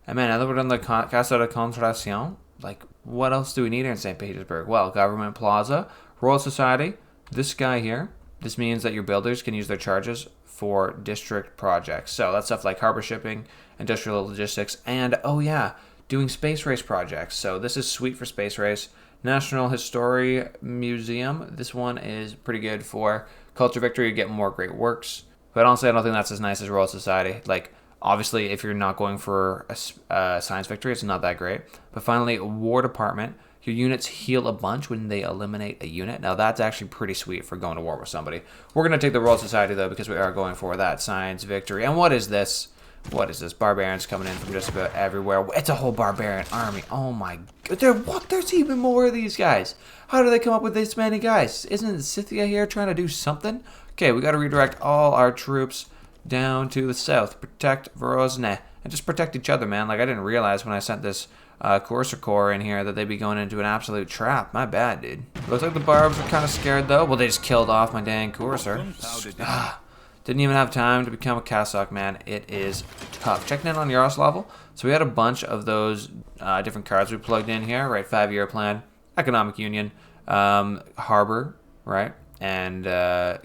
And man, now that we're done the Casa de Contratación, like, what else do we need here in St. Petersburg? Well, Government Plaza, Royal Society, this guy here. This means that your builders can use their charges for district projects. So that's stuff like harbor shipping, industrial logistics, and, oh yeah, doing space race projects. So this is sweet for space race. National History Museum. This one is pretty good for Culture Victory. You get more great works. But honestly, I don't think that's as nice as Royal Society. Like, obviously, if you're not going for a science victory, it's not that great. But finally, War Department. Your units heal a bunch when they eliminate a unit. Now, that's actually pretty sweet for going to war with somebody. We're going to take the Royal Society, though, because we are going for that science victory. And what is this? What is this? Barbarians coming in from just about everywhere. It's a whole barbarian army. Oh my god. There's even more of these guys. How do they come up with this many guys? Isn't Scythia here trying to do something? Okay, we got to redirect all our troops down to the south. Protect Vorozne. And just protect each other, man. Like, I didn't realize when I sent this Courser Corps in here that they'd be going into an absolute trap. My bad, dude. Looks like the Barbs are kind of scared, though. Well, they just killed off my dang Courser. Didn't even have time to become a Cossack, man. It is tough. Checking in on Yaroslavel. So we had a bunch of those different cards we plugged in here, right? 5-year plan, economic union, harbor, right? And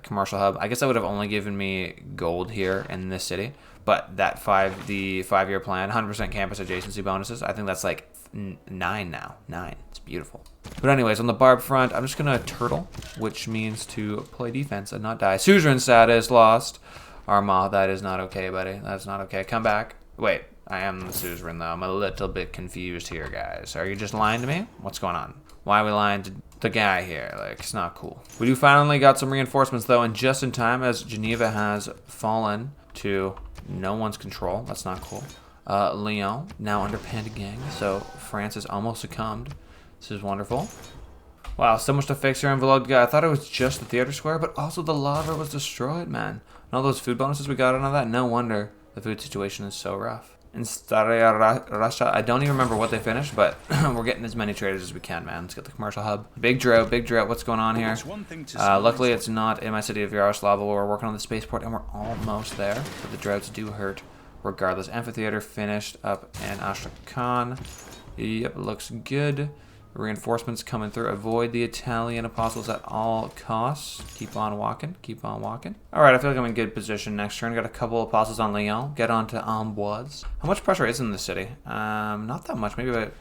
commercial hub. I guess that would have only given me gold here in this city. But that the 5-year plan, 100% campus adjacency bonuses. I think that's like 9 now. 9. It's beautiful. But anyways, on the barb front, I'm just going to turtle, which means to play defense and not die. Suzerain status lost. Armagh, that is not okay, buddy. That's not okay. Come back. Wait, I am the suzerain, though. I'm a little bit confused here, guys. Are you just lying to me? What's going on? Why are we lying to the guy here? Like, it's not cool. We do finally got some reinforcements, though, and just in time as Geneva has fallen to no one's control. That's not cool. Lyon, now under Pandagang, so France has almost succumbed. This is wonderful. Wow, so much to fix here in Volodya. I thought it was just the theater square, but also the lava was destroyed, man. And all those food bonuses we got out of that, no wonder the food situation is so rough. In Staraya Russia, I don't even remember what they finished, but we're getting as many traders as we can, man. Let's get the commercial hub. Big drought, what's going on here? Luckily, it's not in my city of Yaroslavel. We're working on the spaceport, and we're almost there, but the droughts do hurt regardless. Amphitheater finished up in Astrakhan. Yep, looks good. Reinforcements coming through. Avoid the Italian apostles at all costs. Keep on walking. Keep on walking. All right, I feel like I'm in good position next turn. Got a couple apostles on Lyon. Get on to Amboise. How much pressure is in this city? Not that much. Maybe about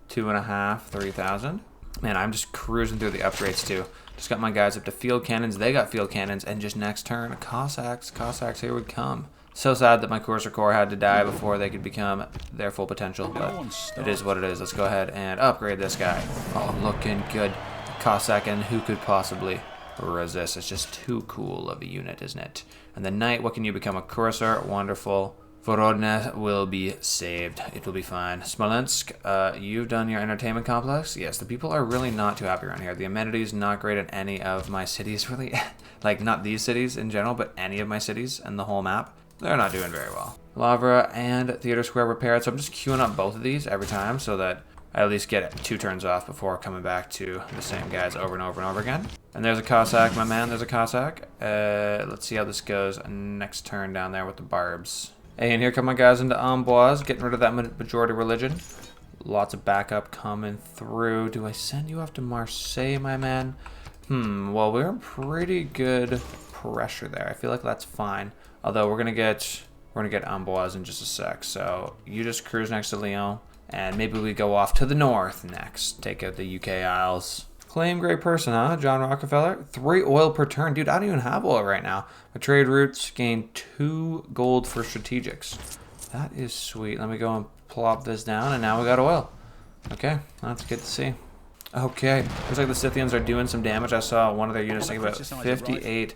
2.5, 3,000. Man, I'm just cruising through the upgrades too. Just got my guys up to field cannons. They got field cannons. And just next turn, Cossacks. Cossacks, here we come. So sad that my Courser Corps had to die before they could become their full potential, but it is what it is. Let's go ahead and upgrade this guy. Oh, looking good. Cossack, and who could possibly resist? It's just too cool of a unit, isn't it? And the knight, what can you become? A Courser, wonderful. Vorodne will be saved. It will be fine. Smolensk, you've done your entertainment complex? Yes, the people are really not too happy around here. The amenities not great in any of my cities, really. Like, not these cities in general, but any of my cities and the whole map. They're not doing very well. Lavra and Theater Square repaired, so I'm just queuing up both of these every time so that I at least get 2 turns off before coming back to the same guys over and over and over again. And there's a Cossack, my man, there's a Cossack. Let's see how this goes next turn down there with the Barbs. Hey, and here come my guys into Amboise, getting rid of that majority religion. Lots of backup coming through. Do I send you off to Marseille, my man? Well, we're in pretty good pressure there. I feel like that's fine. Although we're gonna get Amboise in just a sec. So you just cruise next to Lyon, and maybe we go off to the north next. Take out the UK Isles. Claim great person, huh? John Rockefeller. 3 oil per turn. Dude, I don't even have oil right now. My trade routes gain 2 gold for strategics. That is sweet. Let me go and plop this down, and now we got oil. Okay, that's good to see. Okay, looks like the Scythians are doing some damage. I saw one of their units take about 58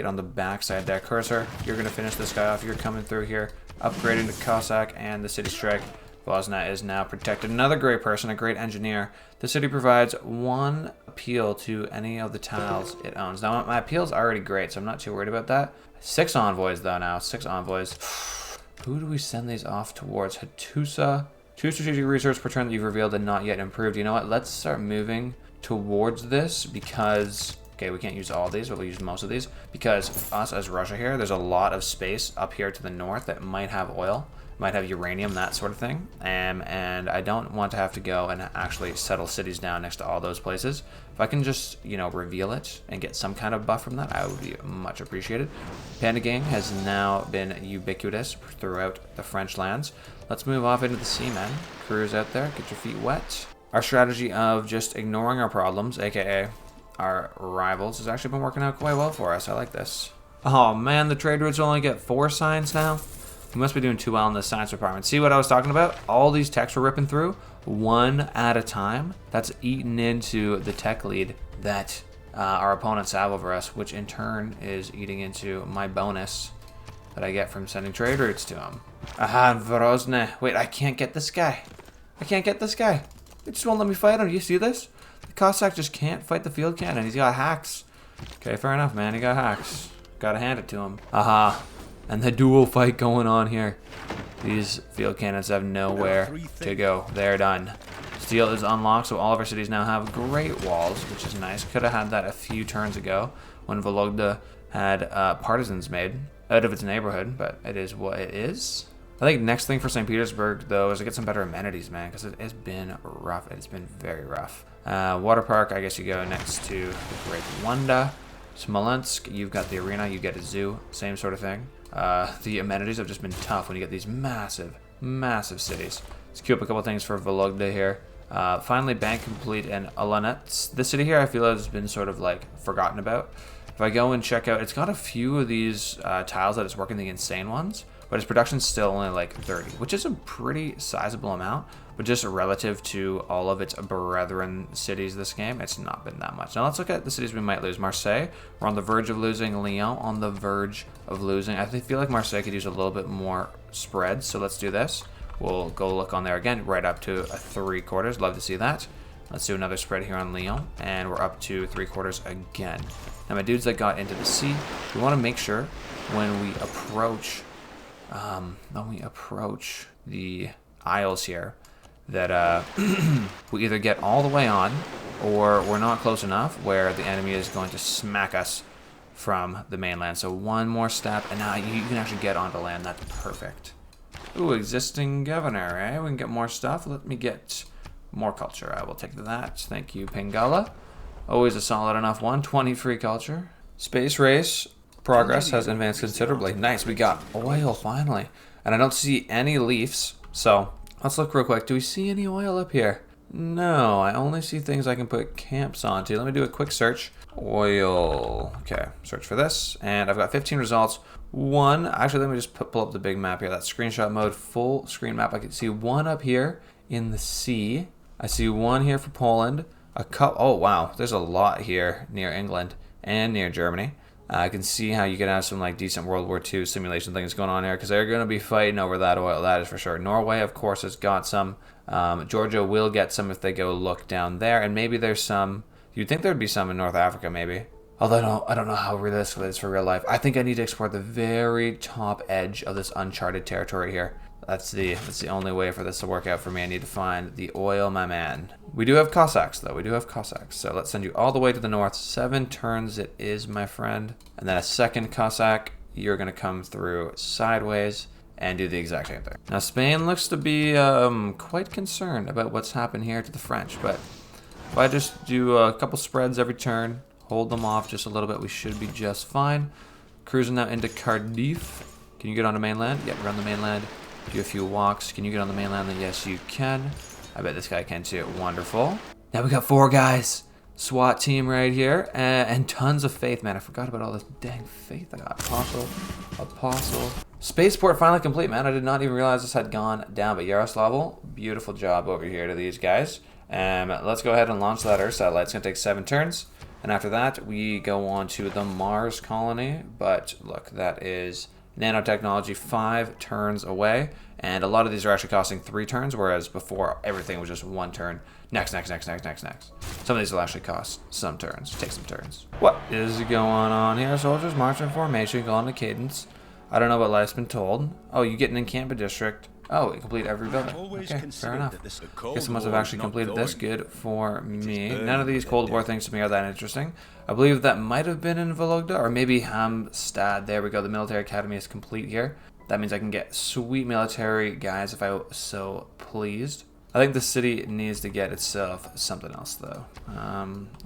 on the backside there. Cursor, you're going to finish this guy off. You're coming through here, upgrading the Cossack and the City Strike. Vosna is now protected. Another great person, a great engineer. The city provides 1 appeal to any of the tiles it owns. Now, my appeal is already great, so I'm not too worried about that. 6 envoys, though, now. 6 envoys. Who do we send these off towards? Hattusa. 2 strategic research per turn that you've revealed and not yet improved. You know what? Let's start moving towards this because Okay, we can't use all of these, but we'll use most of these because us as Russia here, there's a lot of space up here to the north that might have oil, might have uranium, that sort of thing. And I don't want to have to go and actually settle cities down next to all those places. If I can just, you know, reveal it and get some kind of buff from that, I would be much appreciated. Panda Gang has now been ubiquitous throughout the French lands. Let's move off into the sea, man. Crews out there, get your feet wet. Our strategy of just ignoring our problems, aka our rivals, has actually been working out quite well for us. I like this. Oh man, the trade routes only get 4 signs now. We must be doing too well in the science department. See what I was talking about? All these techs we're ripping through, one at a time. That's eaten into the tech lead that our opponents have over us, which in turn is eating into my bonus that I get from sending trade routes to them. Aha, Vrozne. Wait, I can't get this guy. I can't get this guy. It just won't let me fight him. Do you see this? The Cossack just can't fight the field cannon. He's got hacks. Okay, fair enough, man. He got hacks. Gotta hand it to him. Aha. And the dual fight going on here. These field cannons have nowhere to go. They're done. Steel is unlocked, so all of our cities now have great walls, which is nice. Could have had that a few turns ago when Vologda had partisans made out of its neighborhood, but it is what it is. I think next thing for St. Petersburg, though, is to get some better amenities, man, because it has been rough. It's been very rough. Water park, I guess you go next to the Great Wanda. Smolensk, you've got the arena, you get a zoo, same sort of thing. The amenities have just been tough when you get these massive, massive cities. Let's queue up a couple things for Vologda here. Finally, bank complete and Alanets. This city here, I feel has been sort of like forgotten about. If I go and check out, it's got a few of these tiles that it's working the insane ones, but its production's still only like 30, which is a pretty sizable amount, but just relative to all of its brethren cities this game, it's not been that much. Now let's look at the cities we might lose. Marseille, we're on the verge of losing. Lyon, on the verge of losing. I feel like Marseille could use a little bit more spread, so let's do this. We'll go look on there again, right up to a 3/4. Love to see that. Let's do another spread here on Lyon, and we're up to 3/4 again. Now my dudes that got into the sea, we want to make sure when we approach the Isles here, that we either get all the way on, or we're not close enough where the enemy is going to smack us from the mainland. So one more step, and now you can actually get onto land. That's perfect. Ooh, existing governor, eh? We can get more stuff. Let me get more culture. I will take that. Thank you, Pingala. Always a solid enough one. 23 culture. Space race progress has advanced considerably. Nice, we got oil finally. And I don't see any leaves, so let's look real quick. Do we see any oil up here? No, I only see things I can put camps onto. Let me do a quick search. Oil. Okay, search for this. And I've got 15 results. One, actually, let me just pull up the big map here. That screenshot mode, full screen map. I can see one up here in the sea. I see one here for Poland. A couple, oh wow, there's a lot here near England and near Germany. I can see how you can have some like decent World War II simulation things going on here, because they're going to be fighting over that oil, that is for sure. Norway, of course, has got some. Georgia will get some if they go look down there, and maybe there's some. You'd think there'd be some in North Africa, maybe. Although I don't know how realistic it is for real life. I think I need to explore the very top edge of this uncharted territory here. That's the only way for this to work out for me. I need to find the oil, my man. We do have Cossacks, though. We do have Cossacks. So let's send you all the way to the north. 7 turns it is, my friend. And then a second Cossack. You're going to come through sideways and do the exact same thing. Now, Spain looks to be quite concerned about what's happened here to the French. But if I just do a couple spreads every turn, hold them off just a little bit, we should be just fine. Cruising now into Cardiff. Can you get on the mainland? Yep, we're on the mainland. Do a few walks. Can you get on the mainland? Then yes, you can. I bet this guy can too. Wonderful. Now we got 4 guys. SWAT team right here. And tons of faith, man. I forgot about all this dang faith I got. Apostle. Spaceport finally complete, man. I did not even realize this had gone down. But Yaroslavl, beautiful job over here to these guys. Let's go ahead and launch that Earth satellite. It's going to take 7 turns. And after that, we go on to the Mars colony. But look, that is nanotechnology 5 turns away, and a lot of these are actually costing 3 turns, whereas before everything was just 1 turn. Next. Some of these will actually cost some turns. Take some turns. What is going on here? Soldiers march in formation, go on to cadence. I don't know what life's been told. Oh, you get an encampment district. Oh, it completed every building. Okay, fair enough. Guess I must have actually completed this. Good for me. None of these Cold War things to me are that interesting. I believe that might have been in Vologda, or maybe Hamstad. There we go. The military academy is complete here. That means I can get sweet military guys if I was so pleased. I think the city needs to get itself something else, though.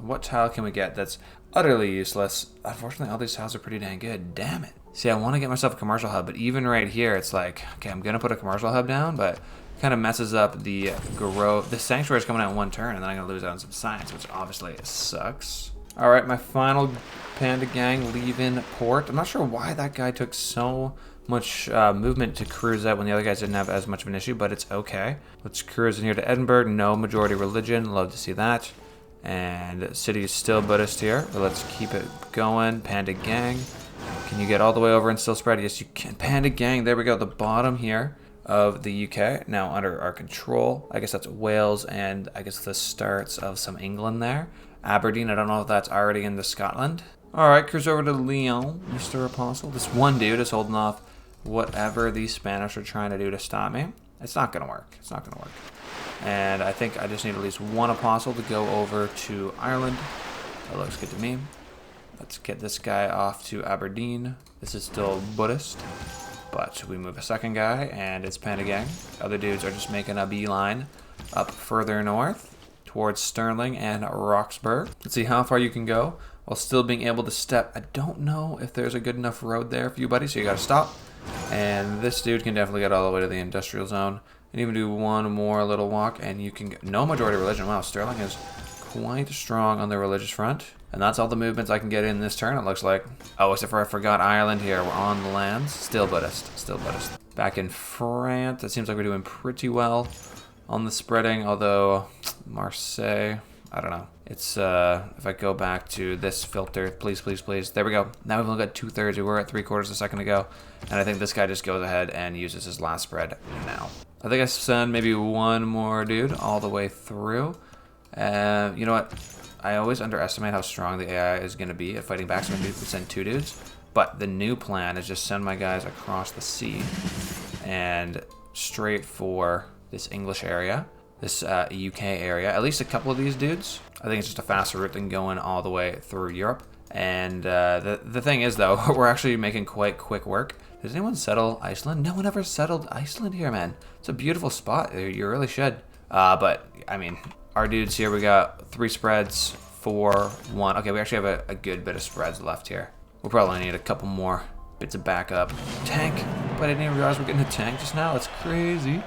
What tile can we get that's utterly useless? Unfortunately, all these tiles are pretty dang good. Damn it. See, I want to get myself a commercial hub, but even right here, it's like, okay, I'm going to put a commercial hub down, but kind of messes up the growth. The sanctuary is coming out in one turn, and then I'm going to lose out on some science, which obviously sucks. All right, my final panda gang leaving port. I'm not sure why that guy took so much movement to cruise out when the other guys didn't have as much of an issue, but it's okay. Let's cruise in here to Edinburgh. No majority religion. Love to see that. And the city is still Buddhist here, but let's keep it going. Panda gang. Can you get all the way over and still spread? Yes, you can. Panda gang. There we go. The bottom here of the UK now under our control. I guess that's Wales, and I guess the starts of some England there. Aberdeen. I don't know if that's already into Scotland. All right, cruise over to Lyon, Mr. Apostle. This one dude is holding off whatever the Spanish are trying to do to stop me. It's not going to work. It's not going to work. And I think I just need at least one apostle to go over to Ireland. That looks good to me. Let's get this guy off to Aberdeen. This is still Buddhist, but we move a second guy, and it's Panda Gang. Other dudes are just making a beeline up further north towards Stirling and Roxburgh. Let's see how far you can go while still being able to step. I don't know if there's a good enough road there for you, buddy, so you got to stop. And this dude can definitely get all the way to the industrial zone. And even do one more little walk, and you can get no majority religion. Wow, Stirling is quite strong on the religious front. And that's all the movements I can get in this turn, it looks like. Oh, except for I forgot Ireland here. We're on the lands. Still Buddhist. Still Buddhist. Back in France, it seems like we're doing pretty well on the spreading, although Marseille, I don't know. It's, if I go back to this filter, please, please, please. There we go. Now we've only got 2/3. We were at 3/4 a second ago. And I think this guy just goes ahead and uses his last spread now. I think I send maybe one more dude all the way through. You know what? I always underestimate how strong the AI is going to be at fighting back, so maybe we send 2 dudes. But the new plan is just send my guys across the sea and straight for this English area, this UK area. At least a couple of these dudes. I think it's just a faster route than going all the way through Europe. And the thing is, though, we're actually making quite quick work. Does anyone settle Iceland? No one ever settled Iceland here, man. It's a beautiful spot. You really should. But, I mean, our dudes here, we got 3 spreads, 4, 1. Okay, we actually have a good bit of spreads left here. We'll probably need a couple more bits of backup. Tank! But I didn't even realize we're getting a tank just now. It's crazy.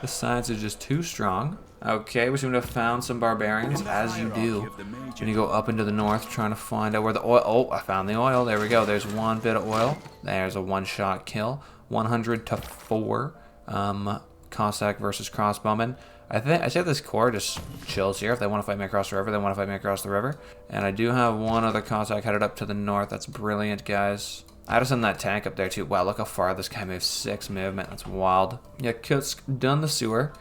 The science is just too strong. Okay, we seem to have found some barbarians, as you do. When you go up into the north, trying to find out where the oil... Oh, I found the oil. There we go. There's one bit of oil. There's a one-shot kill. 100 to 4. Cossack versus crossbowman. I say this core just chills here. If they want to fight me across the river, they want to fight me across the river. And I do have one other Cossack headed up to the north. That's brilliant, guys. I had to send that tank up there too. Wow, look how far this guy moves. 6 movement. That's wild. Yeah, Kutsk done the sewer.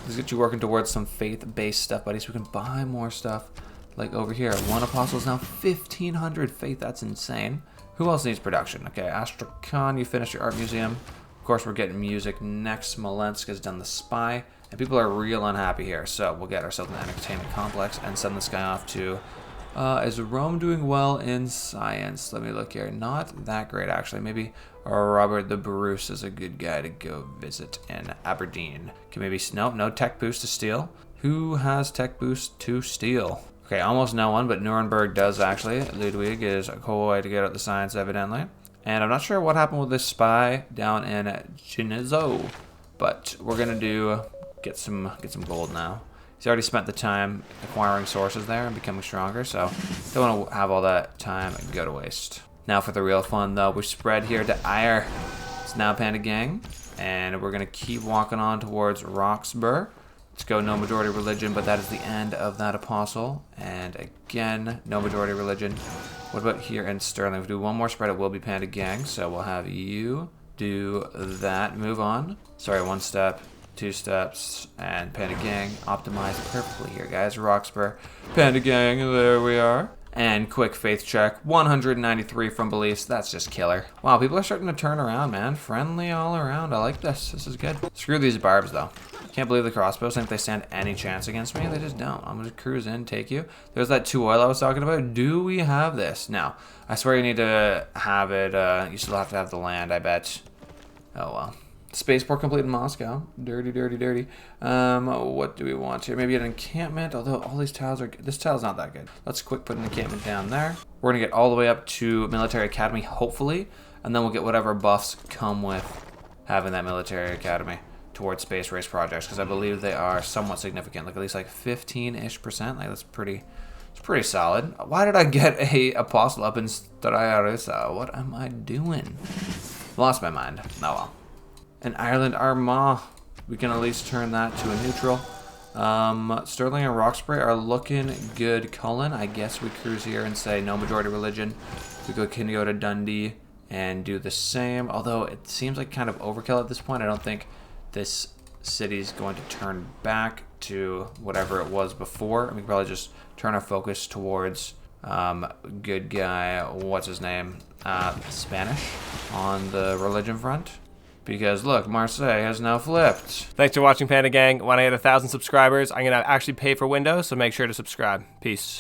Let's get you working towards some faith-based stuff, buddy, so we can buy more stuff. Like over here, 1 apostle is now 1,500 faith. That's insane. Who else needs production? Okay, Astrakhan, you finished your art museum. Of course, we're getting music next. Smolensk has done the spy. And people are real unhappy here. So we'll get ourselves an entertainment complex and send this guy off to... is Rome doing well in science? Let me look here. Not that great, actually. Maybe Robert the Bruce is a good guy to go visit in Aberdeen. Can maybe... Nope, no tech boost to steal. Who has tech boost to steal? Okay, almost no one, but Nuremberg does, actually. Ludwig is coy to get out the science, evidently. And I'm not sure what happened with this spy down in Genezo. But we're going to get some gold now. He's already spent the time acquiring sources there and becoming stronger, so don't want to have all that time go to waste. Now for the real fun, though, we spread here to Ayr. It's now Panda Gang, and we're going to keep walking on towards Roxburgh. Let's go no majority religion, but that is the end of that apostle. And again, no majority religion. What about here in Stirling? If we do one more spread, it will be Panda Gang, so we'll have you do that. Move on. Sorry, 1 step. 2 steps, and Panda Gang optimized perfectly here, guys. Roxburgh, Panda Gang, there we are. And quick faith check, 193 from beliefs. That's just killer. Wow, people are starting to turn around, man. Friendly all around. I like this. This is good. Screw these barbs, though. Can't believe the crossbows think they stand any chance against me. They just don't. I'm gonna cruise in, take you. There's that 2 oil I was talking about. Do we have this? No. I swear you need to have it. You still have to have the land, I bet. Oh, well. Spaceport complete in Moscow. Dirty, dirty, dirty. What do we want here? Maybe an encampment, although all these tiles are good. This tile's not that good. Let's quick put an encampment down there. We're gonna get all the way up to Military Academy, hopefully, and then we'll get whatever buffs come with having that Military Academy towards space race projects, because I believe they are somewhat significant, like at least like 15-ish%. Like it's pretty solid. Why did I get a apostle up in Strayarissa? What am I doing? Lost my mind. Oh well. An Ireland Armagh. We can at least turn that to a neutral. Sterling and Roxbury are looking good. Cullen, I guess we cruise here and say no majority religion. We can go to Dundee and do the same. Although it seems like kind of overkill at this point. I don't think this city's going to turn back to whatever it was before. And we can probably just turn our focus towards good guy, what's his name? Spanish on the religion front. Because look, Marseille has now flipped. Thanks for watching, Panda Gang. When I hit 1,000 subscribers, I'm going to actually pay for Windows, so make sure to subscribe. Peace.